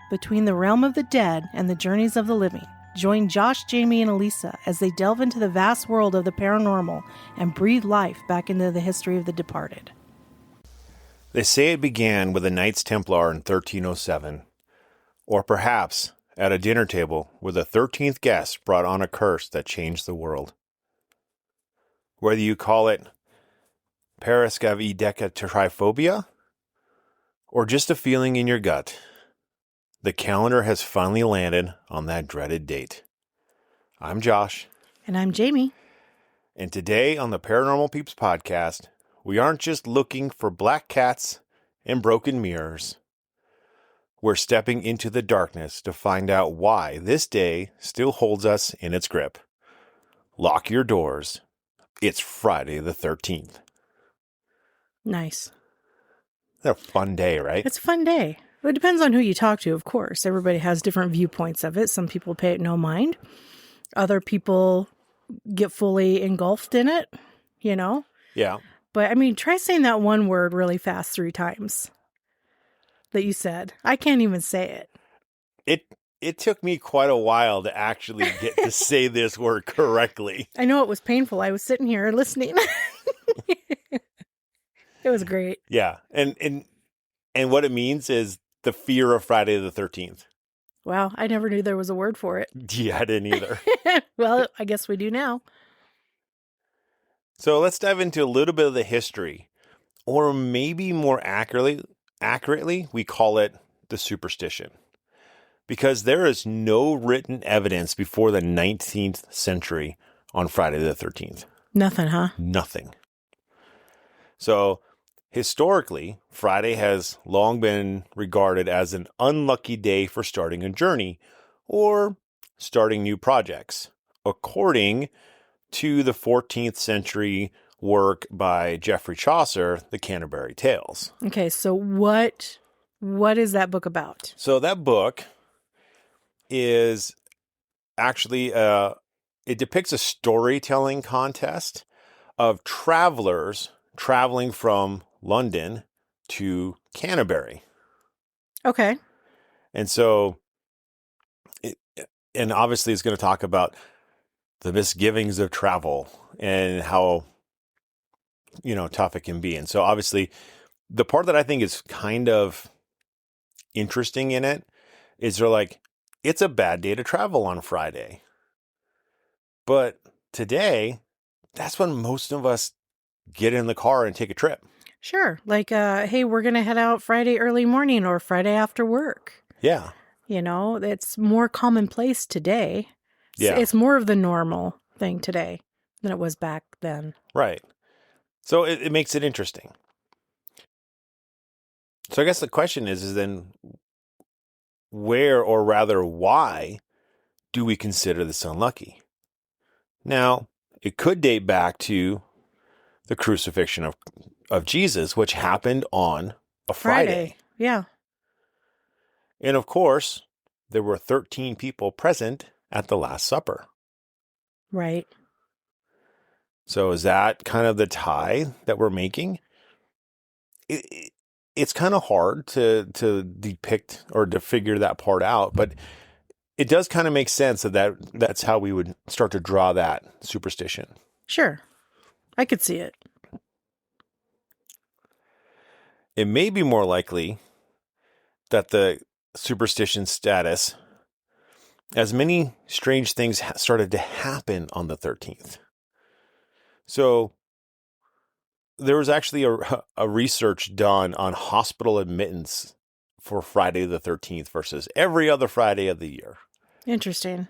between the realm of the dead and the journeys of the living. Join Josh, Jamie, and Elisa as they delve into the vast world of the paranormal and breathe life back into the history of the departed. They say it began with a Knights Templar in 1307, or perhaps at a dinner table where the 13th guest brought on a curse that changed the world. Whether you call it parascavidecatriphobia or just a feeling in your gut, the calendar has finally landed on that dreaded date. I'm Josh. And I'm Jamie. And today on the Paranormal Peeps podcast, we aren't just looking for black cats and broken mirrors. We're stepping into the darkness to find out why this day still holds us in its grip. Lock your doors. It's Friday the 13th. Nice. That's a fun day, right? It's a fun day. It depends on who you talk to, of course. Everybody has different viewpoints of it. Some people pay it no mind. Other people get fully engulfed in it, you know? Yeah. But, I mean, try saying that one word really fast 3 times that you said. I can't even say it. It took me quite a while to actually get to say this word correctly. I know it was painful. I was sitting here listening. It was great. Yeah. And what it means is the fear of Friday the 13th. Wow. I never knew there was a word for it. Yeah, I didn't either. Well, I guess we do now. So let's dive into a little bit of the history, or maybe more accurately, we call it the superstition, because there is no written evidence before the 19th century on Friday the 13th. Nothing, huh? Nothing. So historically, Friday has long been regarded as an unlucky day for starting a journey or starting new projects, according to the 14th century work by Geoffrey Chaucer, The Canterbury Tales. Okay, so what is that book about? So that book is actually, it depicts a storytelling contest of travelers traveling from London to Canterbury. Okay. And so, and obviously it's going to talk about the misgivings of travel and how, tough it can be. And so obviously the part that I think is kind of interesting in it is they're like, it's a bad day to travel on Friday. But today, that's when most of us get in the car and take a trip. Sure. Like, hey, we're going to head out Friday early morning or Friday after work. Yeah. It's more commonplace today. Yeah. It's more of the normal thing today than it was back then. Right. So it makes it interesting. So I guess the question is then where, or rather why, do we consider this unlucky? Now, it could date back to the crucifixion of Jesus, which happened on a Friday. Yeah. And of course, there were 13 people present at the Last Supper. Right. So is that kind of the tie that we're making? It's kind of hard to depict or to figure that part out, but it does kind of make sense that's how we would start to draw that superstition. Sure. I could see it. It may be more likely that the superstition status, as many strange things started to happen on the 13th. So there was actually a research done on hospital admittance for Friday the 13th versus every other Friday of the year. Interesting.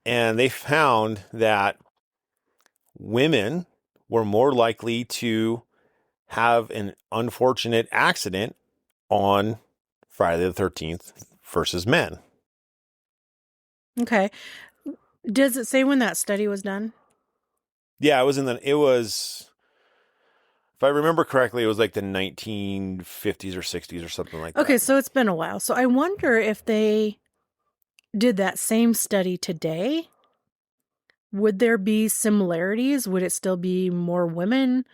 And they found that women were more likely to have an unfortunate accident on Friday the 13th versus men. Okay. Does it say when that study was done? Yeah, it was, if I remember correctly, it was like the 1950s or 60s or something like that. Okay, so it's been a while. So I wonder if they did that same study today. Would there be similarities? Would it still be more women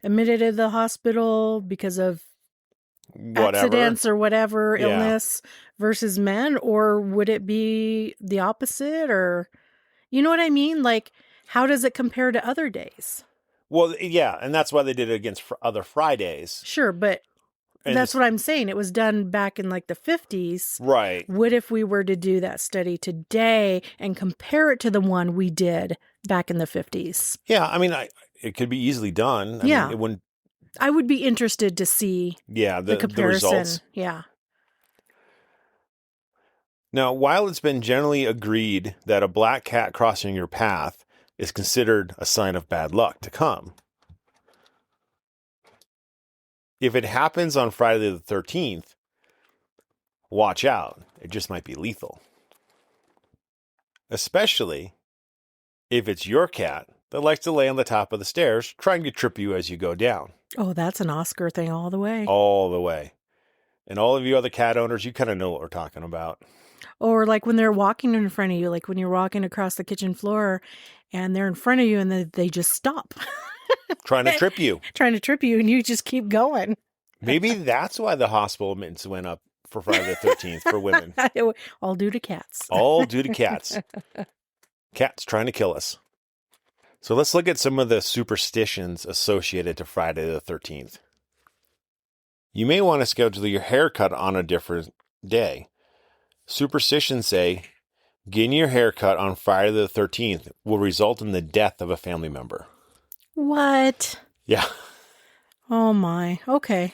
admitted to the hospital because of whatever. accidents or whatever, Yeah. illness versus men? Or would it be the opposite? Or, you know what I mean? Like, how does it compare to other days? Well, yeah, and that's why they did it against other Fridays. Sure, but And that's what I'm saying. It was done back in like the 50s. right. What if we were to do that study today and compare it to the one we did back in the 50s? Yeah, I mean, it could be easily done. I Yeah. mean, it wouldn't. I would be interested to see The comparison. results. Yeah. Now, while it's been generally agreed that a black cat crossing your path is considered a sign of bad luck to come, if it happens on Friday the 13th, watch out. It just might be lethal. Especially if it's your cat that likes to lay on the top of the stairs trying to trip you as you go down. Oh, that's an Oscar thing all the way. All the way. And all of you other cat owners, you kind of know what we're talking about. Or like when they're walking in front of you, like when you're walking across the kitchen floor and they're in front of you and they just stop. Trying to trip you. Trying to trip you and you just keep going. Maybe that's why the hospital admittance went up for Friday the 13th for women. All due to cats. All due to cats. Cats trying to kill us. So let's look at some of the superstitions associated to Friday the 13th. You may want to schedule your haircut on a different day. Superstitions say getting your haircut on Friday the 13th will result in the death of a family member. What? Yeah. Oh my. Okay.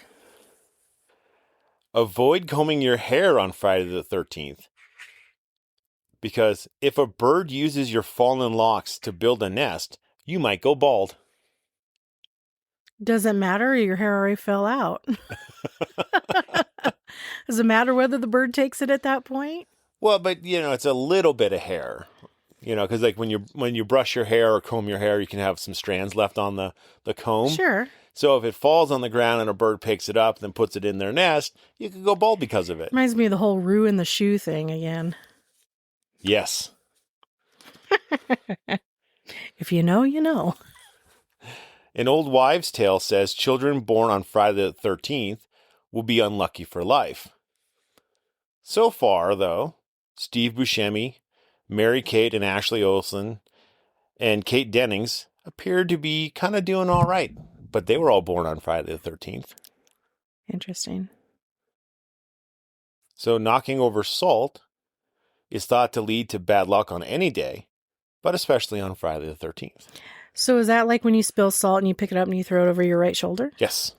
Avoid combing your hair on Friday the 13th. Because if a bird uses your fallen locks to build a nest, you might go bald. Doesn't matter. Your hair already fell out. Does it matter whether the bird takes it at that point? Well, but it's a little bit of hair. Because like when you brush your hair or comb your hair, you can have some strands left on the comb. Sure. So if it falls on the ground and a bird picks it up and then puts it in their nest, you could go bald because of it. Reminds me of the whole ruin the shoe thing again. Yes. If you know, you know. An old wives' tale says children born on Friday the 13th will be unlucky for life. So far, though, Steve Buscemi, Mary Kate and Ashley Olsen, and Kate Dennings appeared to be kind of doing all right. But they were all born on Friday the 13th. Interesting. So knocking over salt is thought to lead to bad luck on any day, but especially on Friday the 13th. So is that like when you spill salt and you pick it up and you throw it over your right shoulder? Yes.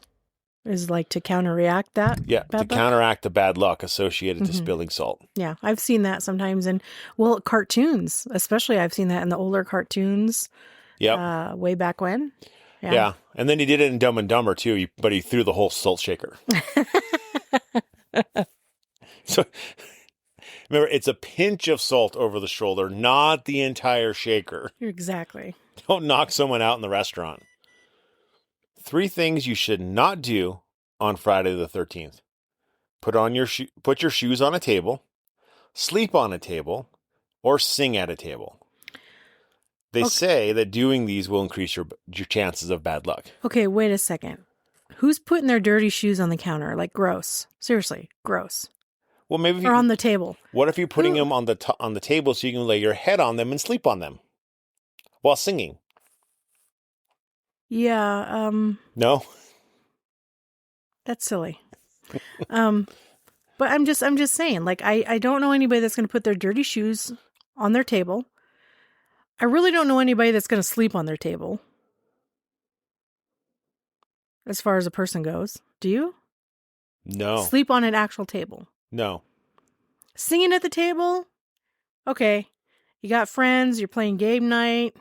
Is like to counteract that? Yeah, to counteract the bad luck associated to spilling salt. Yeah, I've seen that sometimes in, cartoons. Especially I've seen that in the older cartoons. Yep. Way back when. Yeah. And then he did it in Dumb and Dumber too, but he threw the whole salt shaker. So remember, it's a pinch of salt over the shoulder, not the entire shaker. Exactly. Don't knock someone out in the restaurant. 3 things you should not do on Friday the 13th. Put your shoes on a table, sleep on a table, or sing at a table. They say that doing these will increase your chances of bad luck. Okay, wait a second. Who's putting their dirty shoes on the counter? Like, gross. Seriously, gross. Well, maybe or on the table. What if you're putting them on the table so you can lay your head on them and sleep on them while singing? Yeah. No. That's silly. But I'm just saying. Like, I don't know anybody that's going to put their dirty shoes on their table. I really don't know anybody that's going to sleep on their table. As far as a person goes. Do you? No. Sleep on an actual table. No. Singing at the table? Okay. You got friends, you're playing game night.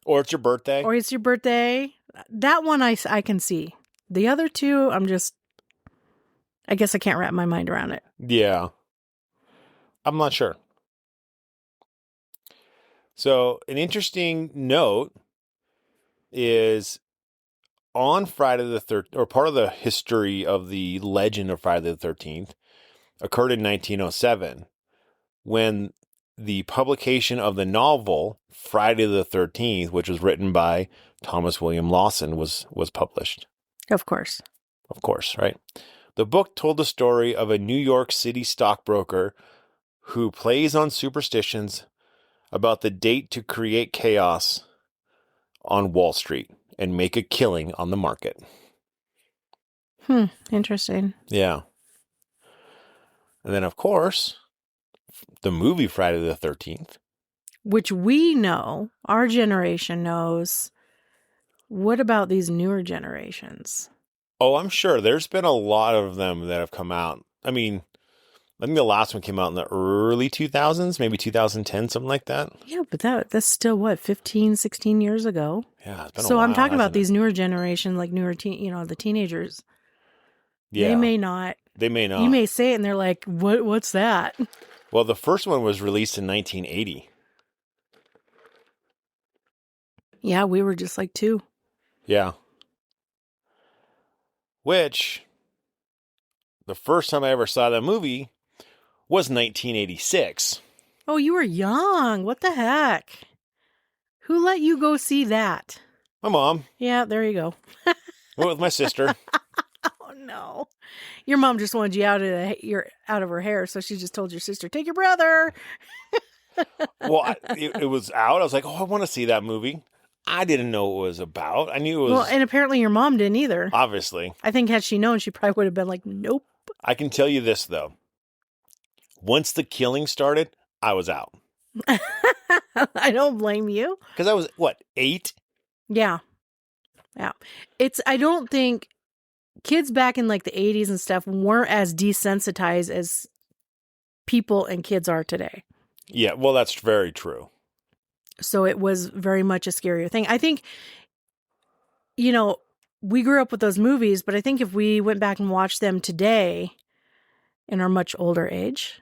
Or it's your birthday. Or it's your birthday. That one I can see. The other two, I guess I can't wrap my mind around it. Yeah. I'm not sure. So an interesting note is on Friday the 13th, or part of the history of the legend of Friday the 13th occurred in 1907 when the publication of the novel Friday the 13th, which was written by Thomas William Lawson, was published. Of course. Of course, right? The book told the story of a New York City stockbroker who plays on superstitions about the date to create chaos on Wall Street and make a killing on the market. Interesting. Yeah. And then, of course, the movie Friday the 13th. Which we know, our generation knows. What about these newer generations? Oh, I'm sure there's been a lot of them that have come out. I mean, I think the last one came out in the early 2000s, maybe 2010, something like that. Yeah, but that's still, what, 15, 16 years ago? Yeah, it's been a So while, I'm talking about hasn't it? these newer generation, like newer the teenagers. Yeah. They may not. They may not. You may say it and they're like, what's that? Well, the first one was released in 1980. Yeah, we were just like 2. Yeah. Which, the first time I ever saw that movie was 1986. Oh, you were young. What the heck? Who let you go see that? My mom. Yeah, there you go. Went with my sister. Oh no, your mom just wanted you out of her hair, so she just told your sister, "Take your brother." Well, it was out. I was like, oh, I want to see that movie. I didn't know what it was about. I knew it was. Well, and apparently your mom didn't either. Obviously. I think had she known, she probably would have been like, "Nope." I can tell you this, though. Once the killing started, I was out. I don't blame you. Because I was, 8? Yeah. I don't think kids back in like the 80s and stuff weren't as desensitized as people and kids are today. Yeah, well, that's very true. So it was very much a scarier thing. I think, we grew up with those movies, but I think if we went back and watched them today in our much older age,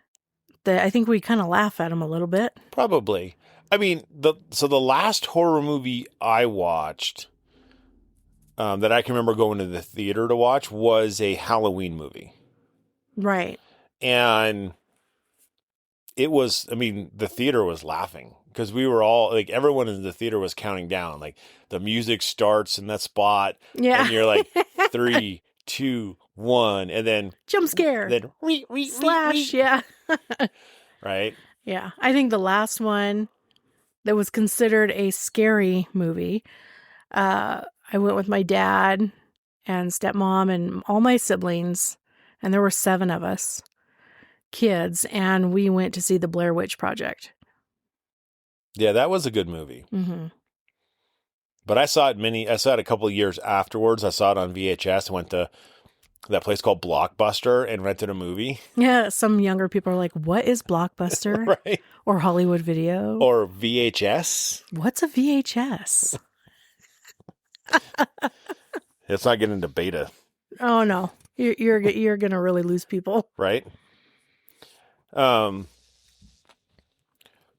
I think we kind of laugh at them a little bit. Probably. I mean, the last horror movie I watched that I can remember going to the theater to watch was a Halloween movie. Right. And it was, I mean, the theater was laughing because we were all, like, everyone in the theater was counting down. Like, the music starts in that spot. Yeah. And you're like, 3, 2, 1. And then jump scare. Then slash. Yeah. Right. Yeah. I think the last one that was considered a scary movie, I went with my dad and stepmom and all my siblings, and there were 7 of us kids, and we went to see the Blair Witch Project. Yeah, that was a good movie. Mm-hmm. But I saw it a couple of years afterwards. I saw it on VHS. I went to that place called Blockbuster and rented a movie. Yeah, some younger people are like, what is Blockbuster? Right. Or Hollywood Video? Or VHS. What's a VHS? It's not getting into beta. Oh, no. You're going to really lose people. Right?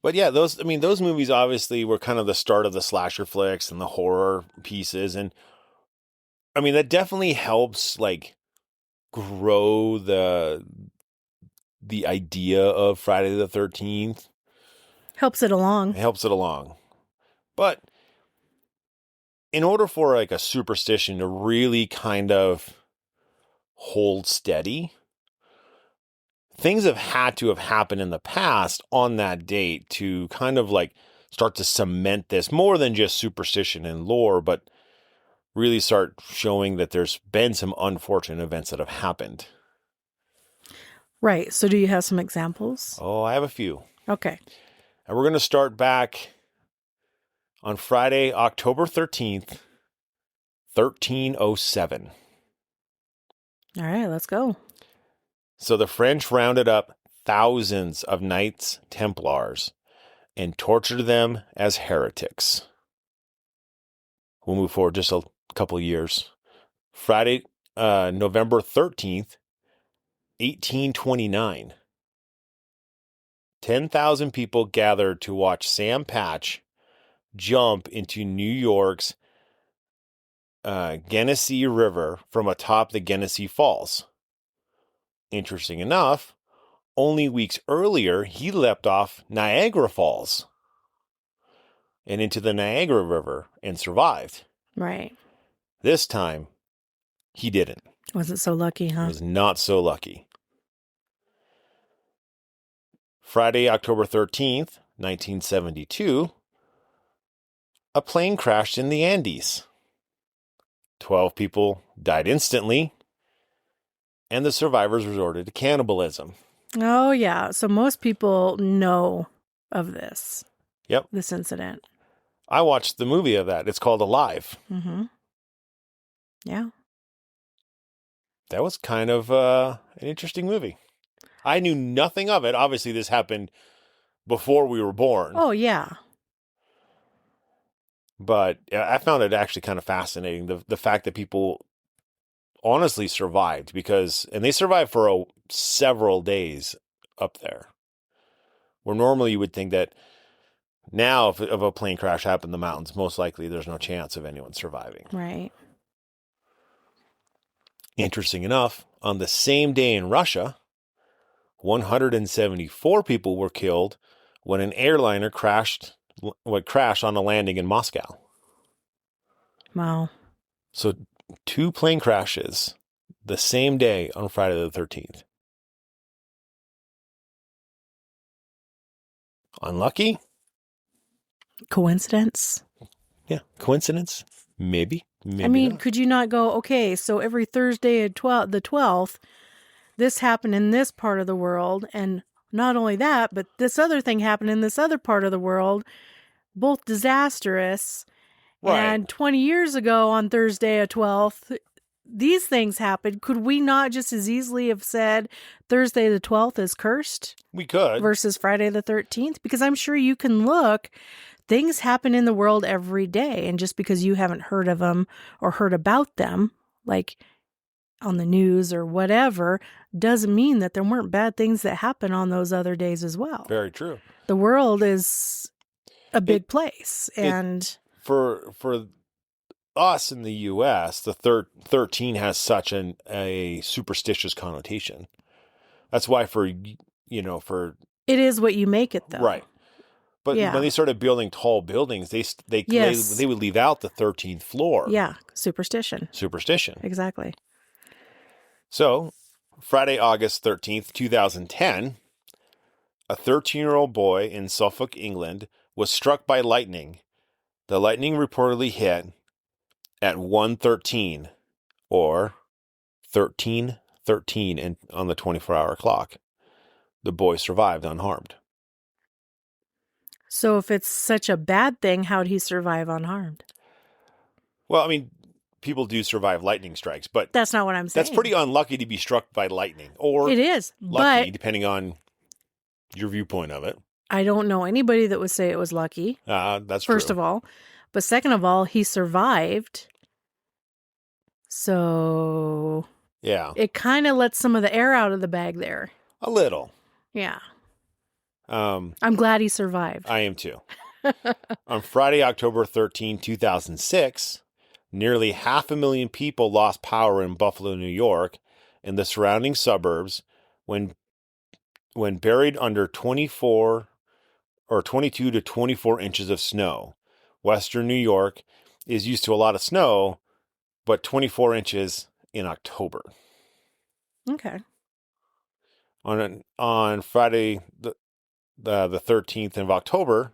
But yeah, those movies obviously were kind of the start of the slasher flicks and the horror pieces. And I mean, that definitely helps, like, grow the idea of Friday the 13th. Helps it along. It helps it along. But in order for, like, a superstition to really kind of hold steady, things have had to have happened in the past on that date to kind of, like, start to cement this more than just superstition and lore, but really start showing that there's been some unfortunate events that have happened. Right. So do you have some examples? Oh, I have a few. Okay. And we're going to start back on Friday, October 13th, 1307. All right, let's go. So the French rounded up thousands of Knights Templars and tortured them as heretics. We'll move forward just a couple of years. Friday, November 13th, 1829. 10,000 people gathered to watch Sam Patch jump into New York's Genesee River from atop the Genesee Falls. Interesting enough, only weeks earlier, he leapt off Niagara Falls and into the Niagara River and survived. Right. This time, he didn't. Wasn't so lucky, huh? Was not so lucky. Friday, October 13th, 1972, a plane crashed in the Andes. 12 people died instantly, and the survivors resorted to cannibalism. Oh, yeah. So most people know of this. Yep. This incident. I watched the movie of that. It's called Alive. Mm-hmm. Yeah. That was kind of an interesting movie. I knew nothing of it. Obviously, this happened before we were born. Oh, yeah. But I found it actually kind of fascinating. The fact that people honestly survived and they survived for several days up there. Where normally you would think that now if a plane crash happened in the mountains, most likely there's no chance of anyone surviving. Right. Interesting enough, on the same day in Russia, 174 people were killed when an airliner crashed on a landing in Moscow. Wow. So 2 plane crashes the same day on Friday the 13th. Unlucky? Coincidence? Yeah. Coincidence? Maybe. I mean, not. could you not go, okay, so every Thursday at the 12th, this happened in this part of the world, and not only that, but this other thing happened in this other part of the world, both disastrous. Right. And 20 years ago on Thursday at 12th, these things happened. Could we not just as easily have said Thursday the 12th is cursed? We could. Versus Friday the 13th? Because I'm sure you can look. Things happen in the world every day. And just because you haven't heard of them or heard about them, like on the news or whatever, doesn't mean that there weren't bad things that happen on those other days as well. Very true. The world is a big place. And for us in the U.S., the 13 has such a superstitious connotation. That's why for it is what you make it, though. Right. But when they started building tall buildings, they would leave out the 13th floor. Yeah, superstition. Exactly. So, Friday, August 13th, 2010, a 13-year-old boy in Suffolk, England, was struck by lightning. The lightning reportedly hit at 1:13 or 13:13 on the 24-hour clock. The boy survived unharmed. So if it's such a bad thing, how'd he survive unharmed? Well, I mean, people do survive lightning strikes, but that's not what I'm saying. That's pretty unlucky to be struck by lightning. Or it is lucky, depending on your viewpoint of it. I don't know anybody that would say it was lucky. That's first true. of all. But second of all, he survived. So yeah, it kind of lets some of the air out of the bag there. A little. Yeah. I'm glad he survived. I am too. On Friday, October 13, 2006, nearly 500,000 people lost power in Buffalo, New York, and the surrounding suburbs when buried under 22 to 24 inches of snow. Western New York is used to a lot of snow, but 24 inches in October. Okay. On Friday, the 13th of October,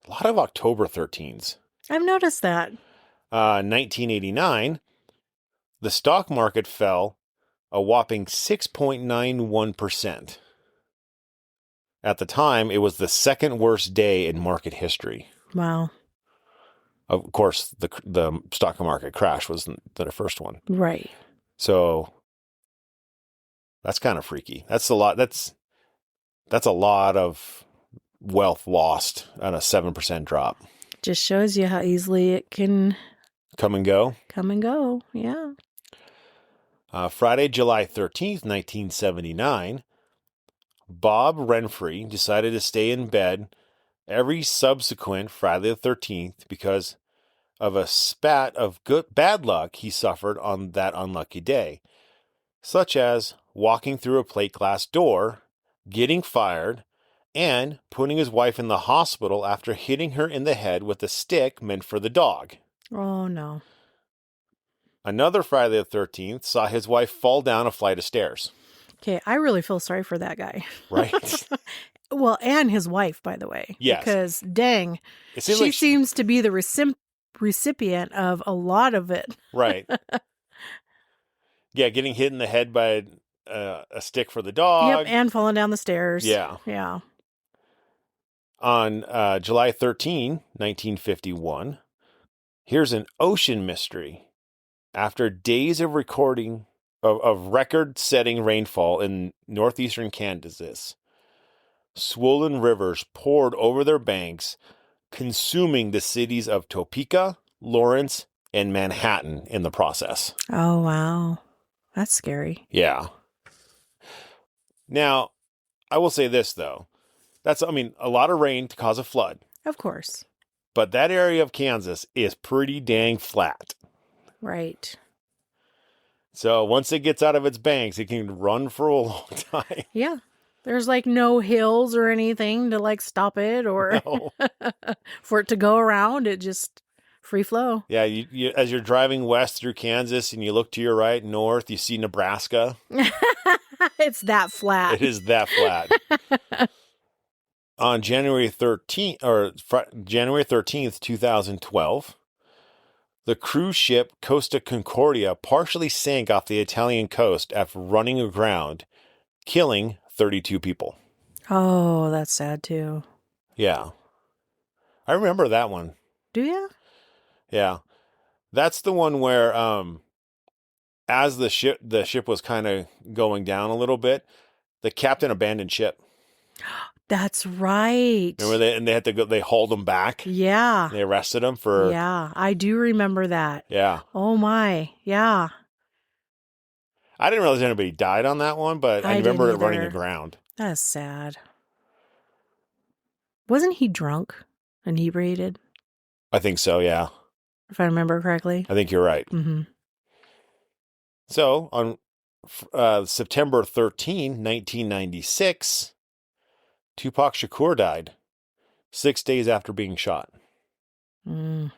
a lot of October 13s. I've noticed that. 1989, the stock market fell a whopping 6.91%. At the time, it was the second worst day in market history. Wow. Of course, the stock market crash was the first one. Right. So that's kind of freaky. That's a lot. That's a lot of wealth lost on a 7% drop. Just shows you how easily it can come and go. Yeah. Friday, July 13th, 1979, Bob Renfrey decided to stay in bed every subsequent Friday the 13th because of a spat of bad luck he suffered on that unlucky day, such as walking through a plate glass door, getting fired, and putting his wife in the hospital after hitting her in the head with a stick meant for the dog. Oh, no. Another Friday the 13th saw his wife fall down a flight of stairs. Okay, I really feel sorry for that guy. Right? Well, and his wife, by the way. Yes. Because, dang, It seems she like seems to be the recipient of a lot of it. Right. Yeah, getting hit in the head by a stick for the dog. Yep, and falling down the stairs. Yeah. Yeah. On July 13, 1951, here's an ocean mystery. After days of recording of record-setting rainfall in northeastern Kansas, swollen rivers poured over their banks, consuming the cities of Topeka, Lawrence, and Manhattan in the process. Oh, wow. That's scary. Yeah. Now, I will say this, though. That's, a lot of rain to cause a flood. Of course. But that area of Kansas is pretty dang flat. Right. So once it gets out of its banks, it can run for a long time. Yeah. There's like no hills or anything to like stop it or No. for it to go around. It just free flow. Yeah, you as you're driving west through Kansas and you look to your right, north, you see Nebraska. It's that flat. It is that flat. On January 13th, 2012, the cruise ship Costa Concordia partially sank off the Italian coast after running aground, killing 32 people. Oh, that's sad too. Yeah. I remember that one. Do you? Yeah. That's the one where as the ship was kind of going down a little bit, the captain abandoned ship. That's right. Remember they had to go, they hauled him back. Yeah. They arrested him for. Yeah, I do remember that. Yeah. Oh my. Yeah. I didn't realize anybody died on that one, but I remember it running aground. That's sad. Wasn't he drunk, inebriated? I think so, yeah. If I remember correctly. I think you're right. Mm-hmm. So, on September 13, 1996, Tupac Shakur died 6 days after being shot. Mm.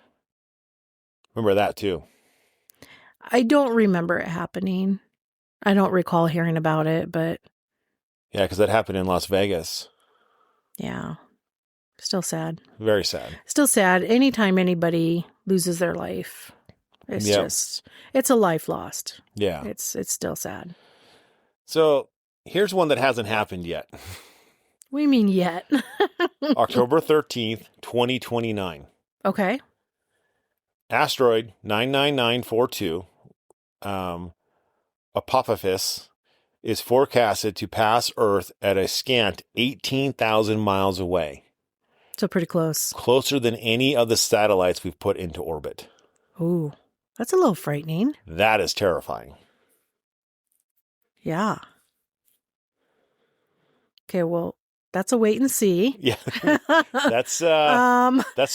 Remember that, too. I don't remember it happening. I don't recall hearing about it, but... Yeah, because that happened in Las Vegas. Yeah. Still sad. Very sad. Still sad. Anytime anybody loses their life, it's just... It's a life lost. Yeah. It's still sad. So, here's one that hasn't happened yet. What do you mean yet? October 13th, 2029. Okay. Asteroid 99942, Apophis, is forecasted to pass Earth at a scant 18,000 miles away. So pretty close. Closer than any of the satellites we've put into orbit. Ooh, that's a little frightening. That is terrifying. Yeah. Okay, well, that's a wait and see. Yeah. That's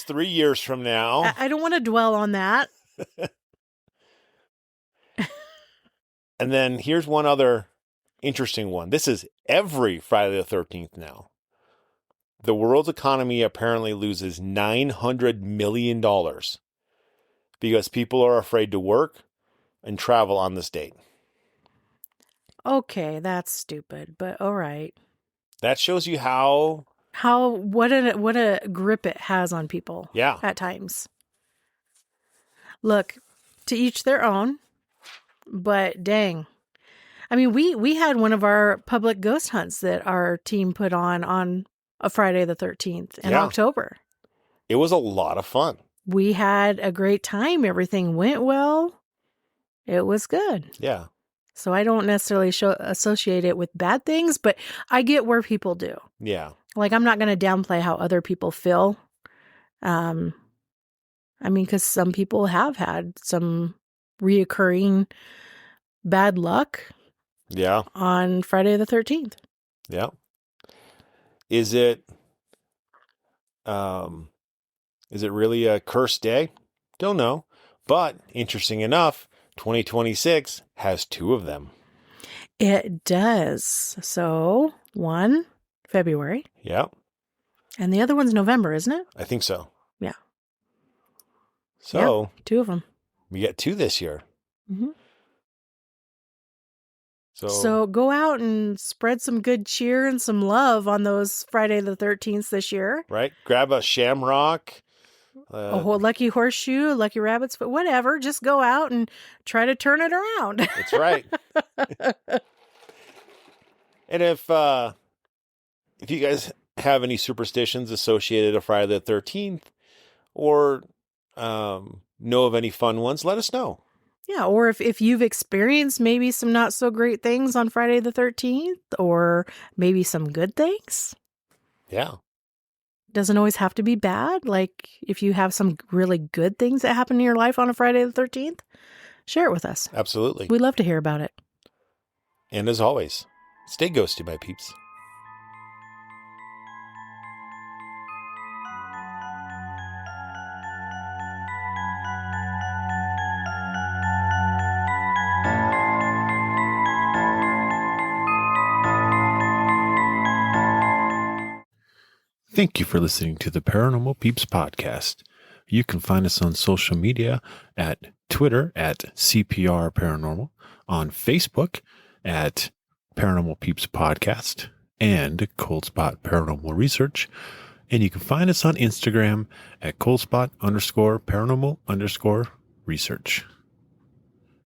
3 years from now. I don't want to dwell on that. And then here's one other interesting one. This is every Friday the 13th now. The world's economy apparently loses $900 million because people are afraid to work and travel on this date. Okay, that's stupid, but all right. That shows you how what a grip it has on people. Yeah. At times. Look, to each their own, but dang. I mean, we had one of our public ghost hunts that our team put on a Friday the 13th in October. It was a lot of fun. We had a great time. Everything went well. It was good. Yeah. So I don't necessarily associate it with bad things, but I get where people do. Yeah. Like, I'm not going to downplay how other people feel. I mean, because some people have had some reoccurring bad luck. Yeah. On Friday the 13th. Yeah. Is it really a cursed day? Don't know. But interesting enough, 2026 has 2 of them. It does. So, one, February. Yeah. And the other one's November, isn't it? I think so. Yeah. So, 2 of them. We get 2 this year. Mhm. So So go out and spread some good cheer and some love on those Friday the 13th this year. right, grab a shamrock. A whole lucky horseshoe, lucky rabbit's foot, whatever. Just go out and try to turn it around. That's right. And if you guys have any superstitions associated with Friday the 13th, or know of any fun ones, let us know. Yeah, or if you've experienced maybe some not so great things on Friday the 13th, or maybe some good things. Yeah. Doesn't always have to be bad. Like if you have some really good things that happen in your life on a Friday the 13th, share it with us. Absolutely. We'd love to hear about it. And as always, stay ghosty, my peeps. Thank you for listening to the Paranormal Peeps podcast. You can find us on social media at Twitter at CPR Paranormal, on Facebook at Paranormal Peeps Podcast and Cold Spot Paranormal Research. And you can find us on Instagram at coldspot_paranormal_research.